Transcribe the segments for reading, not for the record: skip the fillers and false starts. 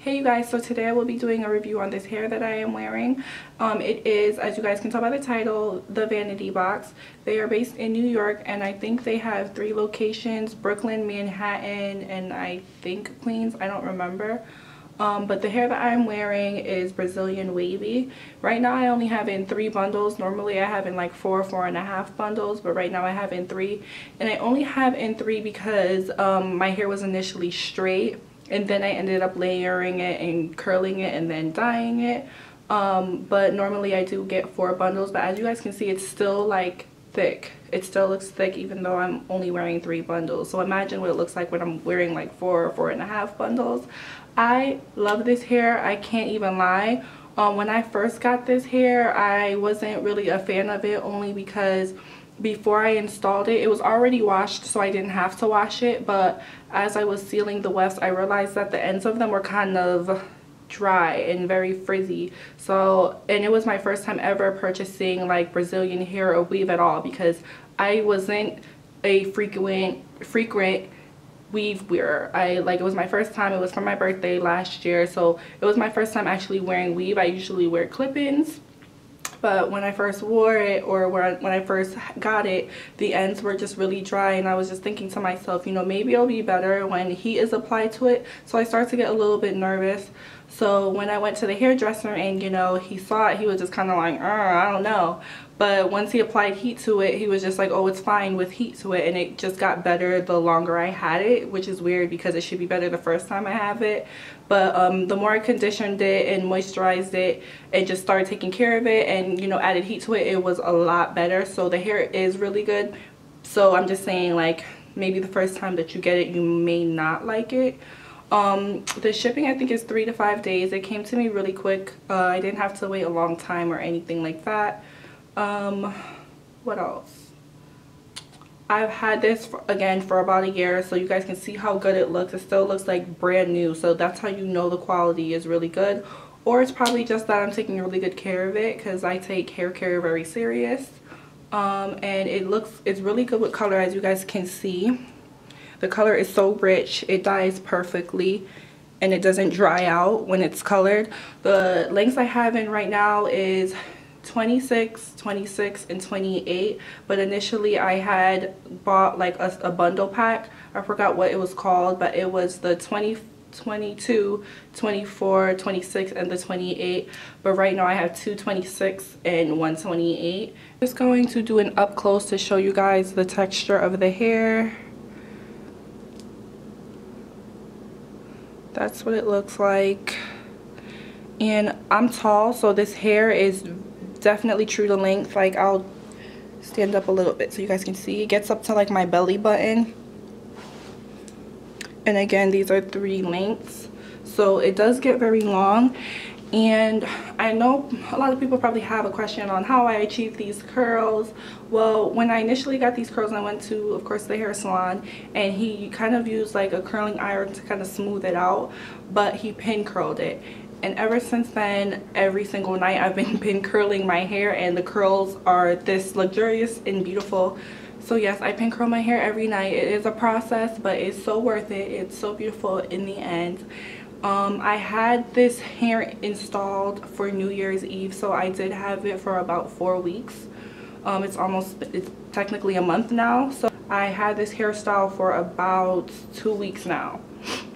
Hey you guys, so today I will be doing a review on this hair that I am wearing. It is, as you guys can tell by the title, the Vanity box. They are based in New York and I think they have 3 locations: Brooklyn, Manhattan, and I think Queens. I don't remember. But the hair that I'm wearing is Brazilian Wavy. Right now I only have in 3 bundles. Normally I have in like 4.5 bundles, but right now I have in 3. And I only have in 3 because my hair was initially straight. And then I ended up layering it and curling it and then dyeing it. But normally I do get 4 bundles. But as you guys can see, it's still like thick. It still looks thick even though I'm only wearing 3 bundles. So imagine what it looks like when I'm wearing like 4 or 4.5 bundles. I love this hair. I can't even lie. When I first got this hair, I wasn't really a fan of it, only because before I installed it, it was already washed, so I didn't have to wash it. But as I was sealing the wefts, I realized that the ends of them were kind of dry and very frizzy. So, and it was my first time ever purchasing like Brazilian hair or weave at all, because I wasn't a frequent weave wearer. It was my first time. It was for my birthday last year, so it was my first time actually wearing weave. I usually wear clip-ins. But when I first wore it, or when I first got it, the ends were just really dry, and I was just thinking to myself, you know, maybe it'll be better when heat is applied to it. So I started to get a little bit nervous. So when I went to the hairdresser and, you know, he saw it, he was just kind of like, I don't know. But once he applied heat to it, he was just like, oh, it's fine with heat to it. And it just got better the longer I had it, which is weird because it should be better the first time I have it. But the more I conditioned it and moisturized it and just started taking care of it and, you know, added heat to it, it was a lot better. So the hair is really good. So I'm just saying, like, maybe the first time that you get it, you may not like it. The shipping, I think, is 3 to 5 days. It came to me really quick. I didn't have to wait a long time or anything like that. What else? I've had this again for about a year, so you guys can see how good it looks. It still looks like brand new, so that's how you know the quality is really good. Or it's probably just that I'm taking really good care of it, because I take hair care very serious. And it's really good with color, as you guys can see. The color is so rich, it dyes perfectly, and it doesn't dry out when it's colored. The lengths I have in right now is 26, 26, and 28. But initially I had bought like a bundle pack. I forgot what it was called, but it was the 20, 22, 24, 26, and the 28. But right now I have 2 26 and 1 28. Just going to do an up close to show you guys the texture of the hair. That's what it looks like. And I'm tall, so this hair is definitely true to length. Like, I'll stand up a little bit so you guys can see. It gets up to like my belly button. And again, these are 3 lengths, so it does get very long. And I know a lot of people probably have a question on how I achieve these curls. Well, when I initially got these curls, I went to, of course, the hair salon, and he kind of used like a curling iron to kind of smooth it out, but he pin curled it. And ever since then, every single night I've been pin curling my hair, and the curls are this luxurious and beautiful. So yes, I pin curl my hair every night. It is a process, but it's so worth it. It's so beautiful in the end. I had this hair installed for New Year's Eve, so I did have it for about 4 weeks. It's technically a month now. So I had this hairstyle for about 2 weeks now.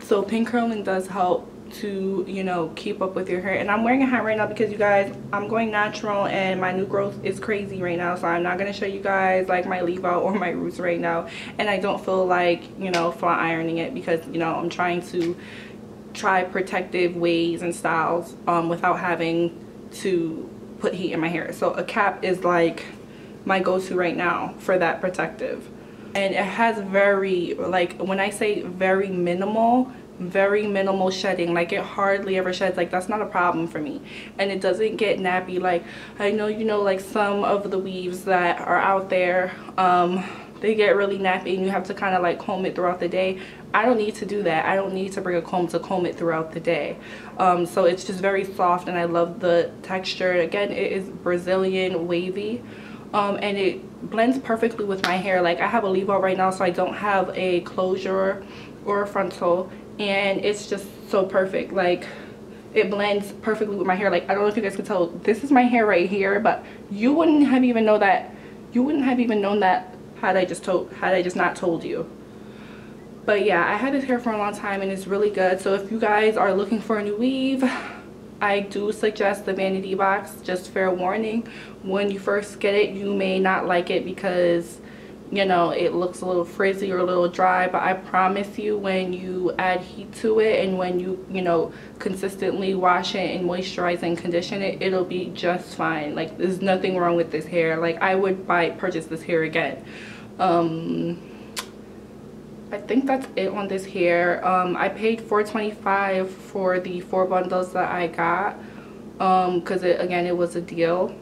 So pin curling does help to, you know, keep up with your hair. And I'm wearing a hat right now because, you guys, I'm going natural and my new growth is crazy right now, so I'm not going to show you guys like my leave out or my roots right now. And I don't feel like, you know, flat ironing it because, you know, I'm trying to try protective ways and styles without having to put heat in my hair. So a cap is like my go-to right now for that protective. And it has very, like, when I say very minimal shedding. Like, it hardly ever sheds. Like, that's not a problem for me. And it doesn't get nappy. Like, I know, you know, like some of the weaves that are out there, they get really nappy and you have to kind of like comb it throughout the day. I don't need to do that. I don't need to bring a comb to comb it throughout the day. So it's just very soft, and I love the texture. Again, it is Brazilian Wavy. And it blends perfectly with my hair. Like, I have a leave out right now, so I don't have a closure or a frontal, and it's just so perfect. Like, it blends perfectly with my hair. Like, I don't know if you guys can tell, this is my hair right here, but you wouldn't have even known that had I just not told you. But yeah, I had this hair for a long time and it's really good. So if you guys are looking for a new weave, I do suggest the Vanity box. Just fair warning, when you first get it, you may not like it because, you know, it looks a little frizzy or a little dry, but I promise you, when you add heat to it and when you know, consistently wash it and moisturize and condition it, it'll be just fine. Like, there's nothing wrong with this hair. Like, I would purchase this hair again. I think that's it on this hair. I paid $4.25 for the 4 bundles that I got, because again, it was a deal,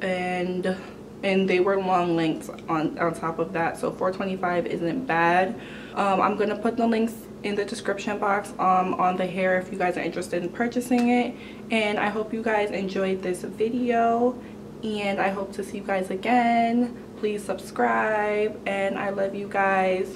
and they were long lengths on top of that, so $4.25 isn't bad. I'm gonna put the links in the description box on the hair if you guys are interested in purchasing it. And I hope you guys enjoyed this video, and I hope to see you guys again. Please subscribe, and I love you guys.